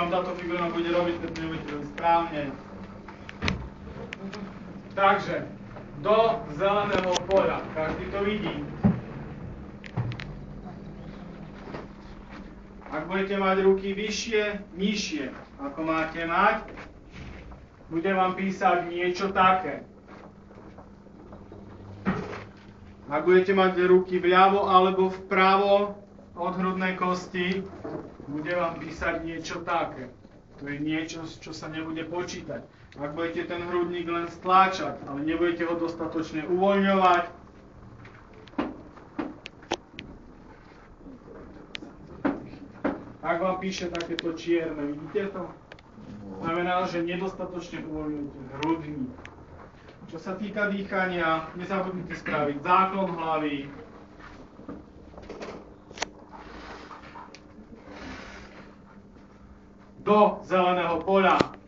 vám táto figura bude robiť, keď nebudete robiť správne. Takže, do zeleného poľa. Každý to vidí. Ak budete mať ruky vyššie, nižšie, ako máte mať, bude vám písať niečo také. Ak budete mať ruky vľavo alebo vpravo od hrudnej kosti, bude vám písať niečo také. To je niečo, čo sa nebude počítať. Ak budete ten hrudník len stláčať, ale nebudete ho dostatočne uvoľňovať, ak vám píše takéto čierne, vidíte to? Znamená, že nedostatočne uvoľňujete hrudník. Čo sa týka dýchania, nezabudnite spraviť záklon hlavy. Do zeleného poľa.